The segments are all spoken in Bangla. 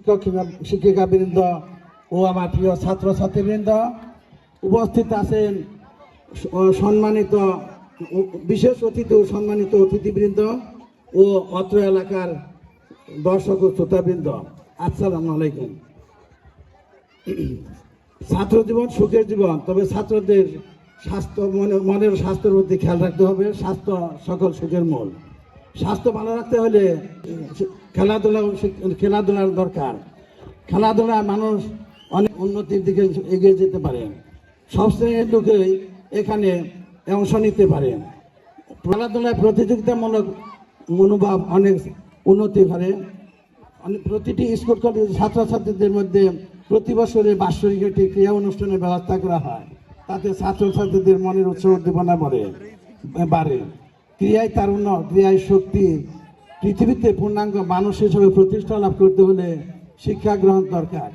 শিক্ষক শিক্ষিকাবৃন্দ ও আমার প্রিয় ছাত্রছাত্রীবৃন্দ, উপস্থিত আছেন সম্মানিত বিশেষ অতিথি ও সম্মানিত অতিথিবৃন্দ ও অত্র এলাকার দর্শক ও শ্রোতাবৃন্দ, আসসালামু আলাইকুম। ছাত্র জীবন সুখের জীবন, তবে ছাত্রদের স্বাস্থ্য মনের স্বাস্থ্যের প্রতি খেয়াল রাখতে হবে। স্বাস্থ্য সকল সুখের মূল। স্বাস্থ্য ভালো রাখতে হলে খেলাধুলার দরকার। খেলাধুলা মানুষ অনেক উন্নতির দিকে এগিয়ে যেতে পারে। সব শ্রেণীর লোকেই এখানে অংশ নিতে পারে। খেলাধুলায় প্রতিযোগিতামূলক মনোভাব অনেক উন্নতি করে। প্রতিটি স্কুল কলেজ ছাত্রছাত্রীদের মধ্যে প্রতি বছরে বাৎসরিক একটি ক্রীড়া অনুষ্ঠানের ব্যবস্থা করা হয়। তাতে ছাত্রছাত্রীদের মনের উৎসাহ উদ্দীপনা বাড়ে। ক্রিয়ায় তারুণ্য, ক্রিয়ায় শক্তি। পৃথিবীতে পূর্ণাঙ্গ মানুষ হিসেবে প্রতিষ্ঠা লাভ করতে হলে শিক্ষা গ্রহণ দরকার।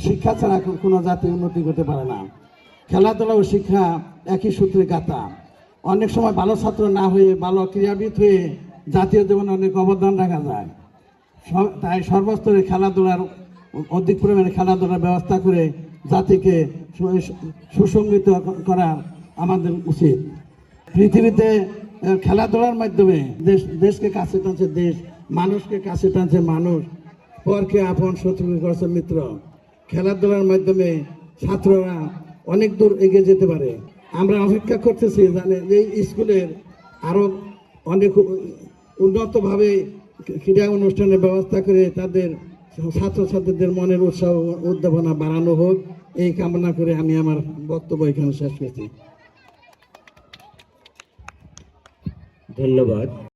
শিক্ষা ছাড়া কোনো জাতি উন্নতি করতে পারে না। খেলাধুলা ও শিক্ষা একই সূত্রে গাঁথা। অনেক সময় ভালো ছাত্র না হয়ে ভালো ক্রীড়াবিদ হয়ে জাতীয় জীবনে অনেক অবদান রাখা যায়। তাই সর্বস্তরে খেলাধুলার অধিক পরিমাণে খেলাধুলার ব্যবস্থা করে জাতিকে সুসংগঠিত করা আমাদের উচিত। পৃথিবীতে খেলাধুলার মাধ্যমে দেশকে কাছে টানছে দেশ, মানুষকে কাছে টানছে মানুষ, পরকে আপন শত্রুকে করছে মিত্র। খেলাধুলার মাধ্যমে ছাত্ররা অনেক দূর এগিয়ে যেতে পারে। আমরা অপেক্ষা করতেছি এই স্কুলের আরও অনেক উন্নতভাবে ক্রীড়া অনুষ্ঠানের ব্যবস্থা করে তাদের ছাত্রছাত্রীদের মনের উৎসাহ উদ্দীপনা বাড়ানো হোক, এই কামনা করে আমি আমার বক্তব্য এখানে শেষ করছি। ধন্যবাদ।